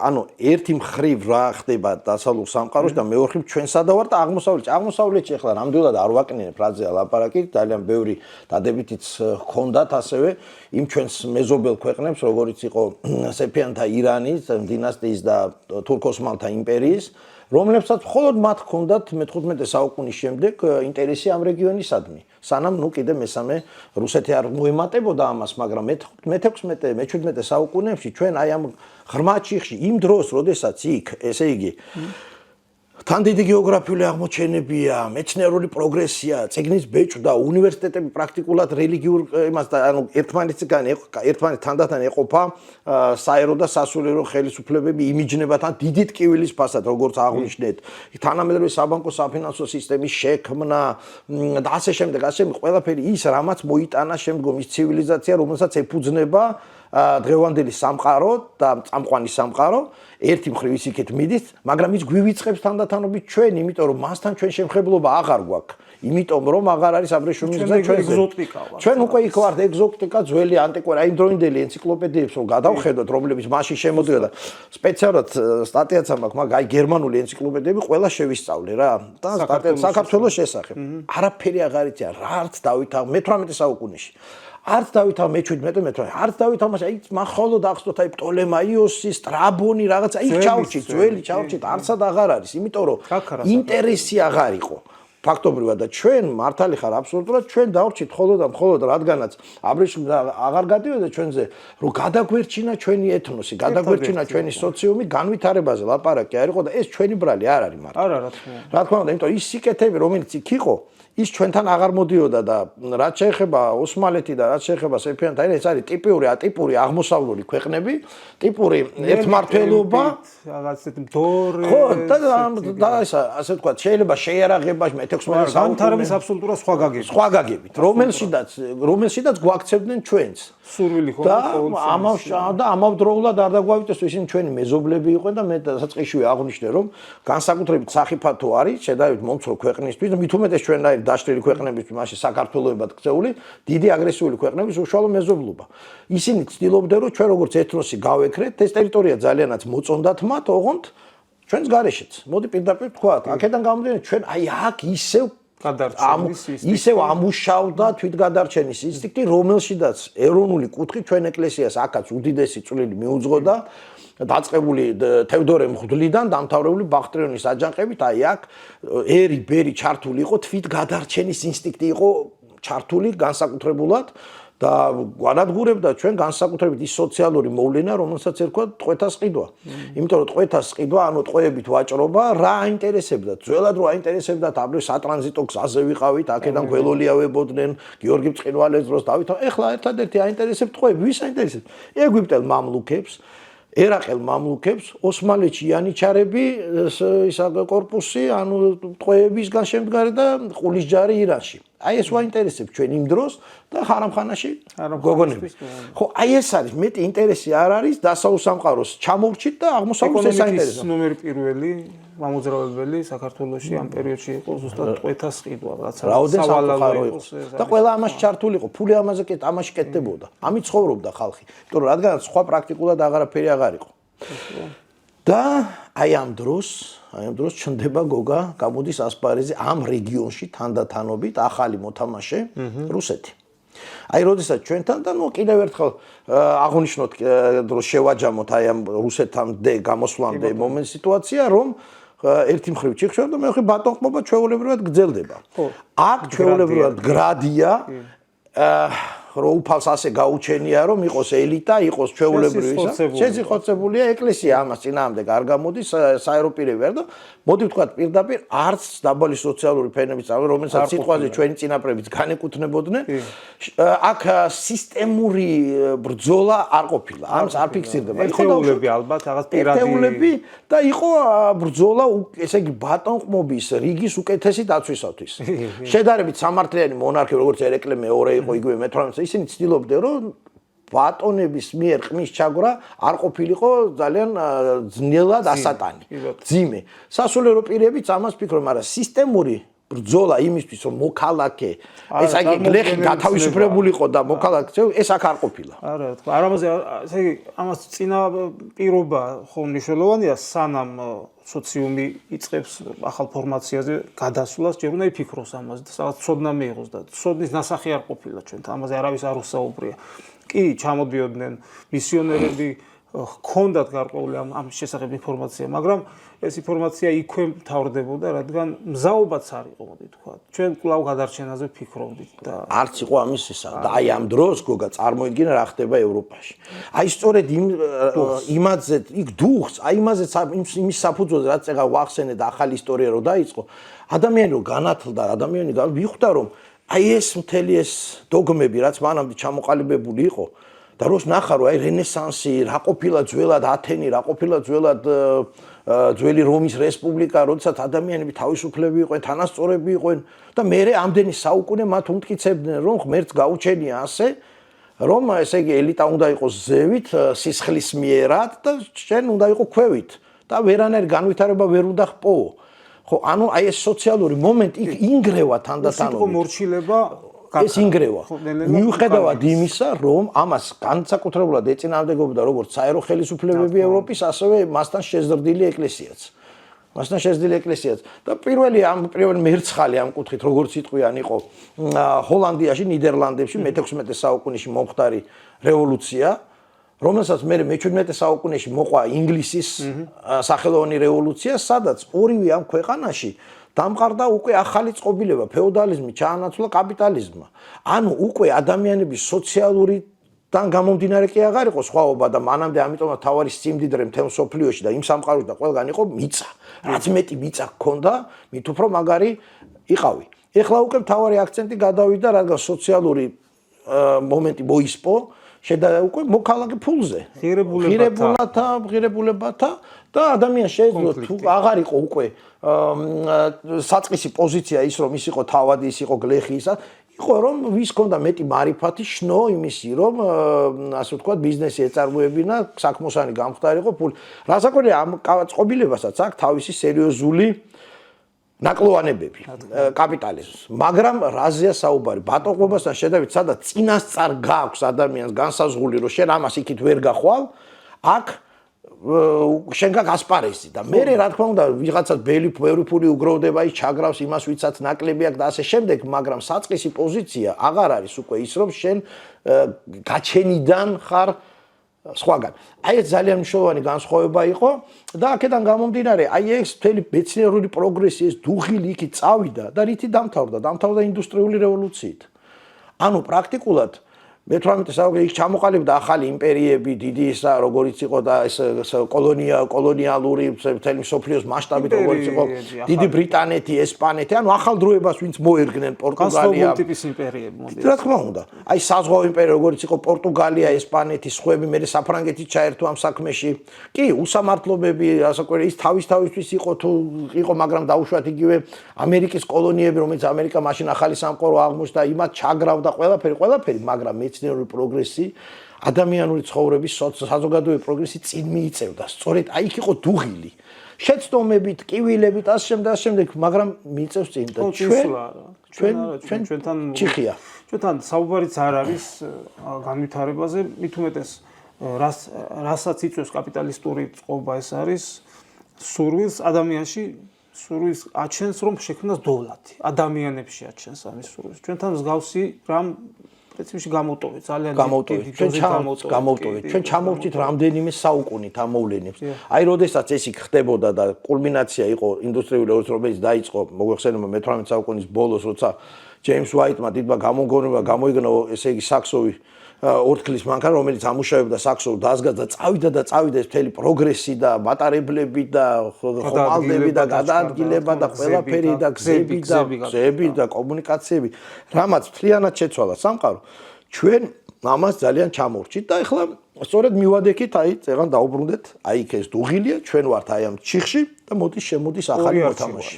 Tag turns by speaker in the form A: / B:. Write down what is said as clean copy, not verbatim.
A: ანუ ერთი მხრივ რა ხდება დასავლურ სამყაროში და მეორე მხრივ ჩვენ სადა ვართ აღმოსავლეთში. აღმოსავლეთში ახლა ნამდვილად არ ვაკნინებ ფრაზეა ლაპარაკი, ძალიან ბევრი დადებითიც ჰქონდათ ასევე იმ ჩვენს მეზობელ ქვეყნებს, როგორიც იყო სეფიანთა ირანის დინასტიის და თურქ-ოსმალთა იმპერიის, რომლებსაც მხოლოდ მათ ჰქონდათ მე-15 საუკუნის შემდეგ ინტერესი ამ რეგიონისადმი. სანამ კიდე მესამე რუსეთი არ მოემატებოდა ამას, მაგრამ მე-16, მე-17 საუკუნეებში ჩვენ აი ამ ღრმა ჩიხში იმ დროს, როდესაც იქ, ესე იგი, თან დიდი გეოგრაფიული აღმოჩენებია, მეცნიერული პროგრესია, წიგნის ბეჭვდა, უნივერსიტეტები პრაქტიკულად რელიგიურ იმას და ანუ ერთმანეთს თანდათან ეყოფა საერო და სასულიერო ხელისუფლებები იმიჯნებათან დიდი ტკივილის ფასად, როგორც აღვნიშნეთ, თანამედროვე საბანკო საფინანსო სისტემის შექმნა და ასე შემდეგ, ყველაფერი ის, რამაც მოიტანა შემდგომ ის ცივილიზაცია, რომელსაც ეფუძნება დღევანდელი სამყარო და წამყვანი სამყარო ერთი მხრივ ის იქით მიდის, მაგრამ ის გვივიწყებს თანდათანობით ჩვენ, იმიტომ რომ მასთან ჩვენ შემხებლობა აღარ გვაქვს. იმიტომ რომ აღარ არის აბრეშუმის გზა ჩვენზე. ჩვენ უკვე იქ ვართ ეგზოტიკა, ძველი ანტიკვარი, აი დროინდელი ენციკლოპედიებს რომ გადავხედოთ, რომლებიც მასში შემოდიოდა. სპეციალურად სტატიაც მაქვს, მაგრამ აი გერმანული ენციკლოპედიები ყველა შევისწავლე რა. და საქართველოს შესახებ. არაფერი აღარ იცი, რა არც დავით მე-18 საუკუნეში. არც დავითა მე-17, არც დავითა მას აი მხოლოდ ახსნოთ აი პტოლემაიოსი, სტრაბონი რაღაც აი ჩავრჩით, ძველი ჩავრჩით, არცად აღარ არის, იმიტომ რომ ინტერესი აღარ იყო. ფაქტობრივად და ჩვენ მართალი ხარ აბსოლუტურად ჩვენ დავრჩით მხოლოდ და მხოლოდ რადგანაც აბრეშუმი აღარ გადიოდა ჩვენზე, რომ გადაგვერჩინა ჩვენი ეთნოსი, გადაგვერჩინა ჩვენი სოციუმი, განვითარებაზე ლაპარაკი არ იყო და ეს ჩვენი ბრალი არ არის მართლა.
B: არა, რა თქმა უნდა.
A: რა თქმა უნდა, იმიტომ ის სიკეთები, რომელიც იქ იყო ის ჩვენთან აღარ მოდიოდა და რაც შეეხება ოსმალეთი და რაც შეეხება სეფიანთა ეს არის ტიპური ატიპური აღმოსავლური ქვეყნები, ტიპური ერთმართველობა,
B: რაღაც მდორე.
A: ხო, და ასე ვთქვათ, შეიძლება შეიარაღება მე-16
B: განვითარების აბსოლუტურად სხვა გაგებით,
A: რომელშიდაც გვაქცევდნენ ჩვენს.
B: სურვილი ხო
A: და ამავდროულად არ დაგვავიტესო ისინი ჩვენი მეზობლები იყვნენ და მე დასაწყისშივე აღვნიშნე რომ განსაკუთრებით სახიფათო არის შედარებით მომცრო ქვეყნისთვის და მით უმეტეს ჩვენაირი დაშლილი ქვეყნებისთვის მაშინ საქართველოებად ქცეული დიდი აგრესიული ქვეყნების უშუალო მეზობლობა. ისინი ცდილობდნენ რომ ჩვენ როგორც ეთნოსი გავეკრეთ, ეს ტერიტორია ძალიანაც მოწონდათ მათ, ოღონდ ჩვენს გარეშეც. მოდი პირდაპირ ვთქვათ, აქედან გამომდინარე ჩვენ აი აქ ისევ ამუშავდა თვითგადარჩენის ინსტინქტი, რომელშიდაც ეროვნული კუთხით ჩვენ ეკლესიას აქაც უდიდესი წვლილი მიუძღოდა დაწყებული თევდორე მღვდლიდან დამთავრებული ბახტრიონის აჯანყებით, აი აქ ერი ბერი ჩართული იყო, თვითგადარჩენის ინსტინქტი იყო ჩართული განსაკუთრებულად და განადგურებდა ჩვენ განსაკუთრებით ის სოციალური მოვლენა, რომელსაც ერქვა ტყვეთას ყიდვა. იმიტომ რომ ტყვეთას ყიდვა, ანუ ტყვეებით ვაჭრობა, რა აინტერესებდა? ძველად რო აინტერესებდათ, აბრე სატრანზიტო გზაზე ვიყავით, აქედან გველოლიავებოდნენ, გიორგი ბრწყინვალეს დროს დავითო. ეხლა ერთადერთი აინტერესებთ ტყვეები, ვის აინტერესებთ? ეგვიპტელ მამლუქებს, ერაყელ მამლუქებს, ოსმალეთში იანიჩარები, ისა კორპუსი, ანუ ტყვეებისგან შემდგარი და ყულისჯარი ირანში. აი ეს ვაინტერესებს ჩვენ იმ დროს და ხარამხანაში გოგონები. ხო, აი ეს არის მეტი ინტერესი არ არის დასავლურ სამყაროს ჩამოვრჩით და აღმოსავლეთს ეს აინტერესებს.
B: ნომერი პირველი მამოძრავებელი საქართველოში ამ პერიოდში იყო ზუსტად ტყვეთას ყიდვა, რაც
A: სავალალო იყო. და ყველა ამაში ჩართული იყო, ფული ამაზე ამაში კეთდებოდა. ამით ცხოვრობდა ხალხი. იმიტომ რომ რადგანაც სხვა პრაქტიკულად აღარაფერი აღარ იყო. და აი ამ დროს ჩნდება გოგა, გამოდის ასპარეზი ამ რეგიონში თანდათანობით ახალი მოთამაშე რუსეთი. აი როდესაც ჩვენთან და კიდევ ერთხელ აღვნიშნოთ დროს შევაჯამოთ აი ამ რუსეთამდე გამოსვლამდე მომენტ სიტუაცია, რომ ერთი მხრივ ჩიხშორ და მეორე ბატონყმობა ჩვეულებრივად გრძელდება. აქ ჩვეულებრივად გრადია რომ უფალს ასე გაუჩენია რომ იყოს ელიტა, იყოს ჩვეულებრივისა. შეზიხოცებულია ეკლესია ამას წინააღმდეგ არ გამოდის საერო პირები არ და მოდი ვთქვათ პირდაპირ არც დაბალი სოციალური ფენების წავი, რომელსაც სიტყვაზე ჩვენი წინაპრებიც განეკუთვნებოდნენ. აქ სისტემური ბრძოლა არ ყოფილა. ამას არ ფიქსირდება.
B: ერთეულები ალბათ რაღაც პირადი
A: ერთეულები და იყო ბრძოლა, ესე იგი ბატონყმობის რიგის უკეთესი დაცვისათვის. შედარებით სამართლიანი მონარქი როგორც ერეკლე მეორე იყო იგივე მე-18 ისინი ცდილობდნენ რომ ბატონების მიერ ყმის ჩაგვრა არ ყოფილიყო ძალიან ძნელად ასატანი. ძიმე. სასულიერო პირებიც ამას ფიქრობენ, მაგრამ სისტემური ბრძოლა იმისთვის რომ მოქალაქე ეს აი გლეხი გათავისუფლებული იყო და მოქალაქე ეს აქ არ ყოფილა.
B: არა, თქვა, არამაზე ესე იგი ამას წინა პირობა ხომ მნიშვნელოვანია სანამ სოციუმი იწყებს ახალ ფორმაციაზე გადასვლას, ჯერ უნდა იფიქროს ამაზე და რაღაც ცოდნა მიიღოს და ცოდნის ნასახი არ ყოფილა ჩვენთან, ამაზე არავის არ უსაუბრია. კი, ჩამოდიოდნენ მისიონერები, ჰქონდათ გარკვეული ამ შესახებ ინფორმაცია, მაგრამ ეს ინფორმაცია იქვე მთავრდებოდა, რადგან მზაობაც არ იყო, მოდი თქვა. ჩვენ კვლავ გადარჩენაზე ვფიქრობდით და
A: არც იყო ამის ისა და აი ამ დროს გოგა წარმოიდგინე რა ხდება ევროპაში. აი სწორედ იმაზე იქ დუხს, აი იმაზეც იმის საფუძველზე რაც ეხა ვახსენე და ახალი ისტორია რო დაიწყო, ადამიანი რო განათლდა, ადამიანი ვიხვდა რომ აი ეს მთელი ეს დოგმები რაც მანამდე ჩამოყალიბებული იყო და როს ნახა რომ აი რენესანსი რა ყოფილა ძველად ათენი, რა ყოფილა ძველად ძველი რომის რესპუბლიკა, როდესაც ადამიანები თავისუფლები იყვნენ, თანასწორები იყვნენ და მეორე ამდენი საუკუნე მათ უმტკიცებდნენ რომ ღმერთს გაუჩენია ასე რომ ესე იგი ელიტა უნდა იყოს ზევით, სისხლის მიერად და შენ უნდა იყო ქვევით და ვერანაირ განვითარება ვერ უნდა ხპოო. ხო, ანუ აი ეს სოციალური მომენტი იქ ინგრევა თანდათანობით.
B: სიტყვა მორჩილება
A: ეს ინგრევა. მიუხედავად იმისა, რომ ამას განსაკუთრებულად ეწინააღმდეგებოდა როგორც საერო ხელისუფლებები ევროპის, ასევე მასთან შეზრდილი ეკლესიაც. მასთან შეზრდილი ეკლესიაც. და პირველი მერცხალი ამ კუთხით როგორც სიტყვიან იყო ჰოლანდიაში, ნიდერლანდებში მე-16 საუკუნეში მომხდარი რევოლუცია, რომელსაც მე-17 საუკუნეში მოყვა ინგლისის სახელოვანი რევოლუცია, სადაც ორივე ამ ქვეყანაში დამყარდა უკვე ახალი წყობილება, ფეოდალიზმი ჩაანაცვლა კაპიტალიზმმა. ანუ უკვე ადამიანების სოციალურიდან გამომდინარე კი აღარ იყო სხვაობა და მანამდე ამიტომაც თავარი სიმდიდრე მთელ სოფლიოში და იმ სამყაროში და ყველგან იყო მიწა. რაც მეტი მიწა ჰქონდა, მით უფრო მაგარი იყავი. ეხლა უკვე თავარი აქცენტი გადავიდა, რადგან სოციალური მომენტი მოისპო, უკვე მოქალაქე ფულზე. ღირებულებათა და ადამიანს შეეძლო თუ აღარ იყო უკვე საწყისი პოზიცია ის რომ ის იყო თავადი, ის იყო გლეხი, იყო რომ ვის ქონდა მეტი მარიფათი შნო იმისი რომ ასე ვთქვათ ბიზნესი ეწარმოებინა, საქმოსანი გამხდარიყო ფული. რასაკვირველია ამ წყობილებასაც აქვს თავისი სერიოზული ნაკლოვანებები კაპიტალიზმს, მაგრამ რაზეა საუბარი? ბატონყმობასთან შედარებით, სადაც წინასწარ გაქვს ადამიანს განსაზღვრული, რომ შენ ამას იქით ვერ გახვალ, აქ შენ გაქვს ასპარეზი და მე რა თქმა უნდა ვიღაცას ბევრი ფული უგროვდება, ის ჩაგრავს იმას, ვიცაც ნაკლები აქვს და ასე შემდეგ, მაგრამ საწყისი პოზიცია აღარ არის უკვე ის, რომ შენ გაჩენიდან ხარ სხვაგან. აი ეს ძალიან მნიშვნელოვანი განსხვავება იყო და აქედან გამომდინარე, აი ეს მთელი მეცნიერული პროგრესი, ეს დუღილი იქით წავიდა და რითი დამთავრდა ინდუსტრიული რევოლუციით. ანუ პრაქტიკულად მე-18 საუკუნეში იქ ჩამოყალიბდა ახალი იმპერიები, დიდი ისა როგორიც იყო და ეს კოლონიალური მთელი მსოფლიოს მასშტაბით როგორიც იყო დიდი ბრიტანეთი, ესპანეთი, ანუ ახალ დროებას ვინც მოერგნენ პორტუგალია.
B: განსხვავებული ტიპის იმპერიები მოდი.
A: რა თქმა უნდა. აი საზღვაო იმპერია როგორიც იყო პორტუგალია, ესპანეთი, სხვები, მე საფრანგეთი ჩაერთო ამ საქმეში. კი, უსამართლობები, რასაკვირველია, ის თავისთვის იყო თუ იყო, მაგრამ დაუშვათ იგივე ამერიკის კოლონიები, რომელიც ამერიკა მაშინ ახალი სამყარო აღმოჩნდა, იმათ ჩაგრავდა ყველაფერი, მაგრამ მეცნიერული პროგრესი, ადამიანური ცხოვრების საზოგადოებრივი პროგრესი წინ მიიწევდა. სწორედ აი იქ იყო დუღილი. შეცდომებით, კივილებით, ასე შემდეგ, მაგრამ მიიწევს წინ და ჩვენთან ჩიხია.
B: ჩვენთან საუბარიც არ არის განვითარებაზე, მით უმეტეს რასაც იწვევს კაპიტალისტური წყობა ეს არის სურვილს ადამიანში, სურვილს აჩენს რომ შექმნას დოვლათი. ადამიანებში აჩენს ამის სურვილს. ჩვენთან მსგავსი რამ პრინციპში გამოვტოვეთ ძალიან დიდი
A: გამოვტოვეთ. ჩვენ ჩამოვჭით რამდენიმე საუკუნით ამ მოვლენებს. აი, როდესაც ეს იქ ხდებოდა და კულმინაცია იყო ინდუსტრიული რევოლუცია, რომელიც დაიწყო მოგვეხსენება მე-18 საუკუნის ბოლოს, როცა ჯეიმს უაიტმა დიდმა გამოგონება გამოიგნა, ესე იგი საქსოვი ორთქლის მანქანა, რომელიც ამუშავებდა საქსოვ დაზგას და წავიდა ეს მთელი პროგრესი და მატარებლები და ხომალდები და გადაადგილება და ყველაფერი და გზები და კომუნიკაციები, რამაც მთლიანად შეცვალა სამყარო. ჩვენ ამას ძალიან ჩამორჩით და ეხლა სწორედ მივადექით, აი, წეგან დაუბრუნდეთ, აი იქ ეს დუღილია, ჩვენ ვართ აი ამ ჩიხში და მოდის ახალი მოთამაშე.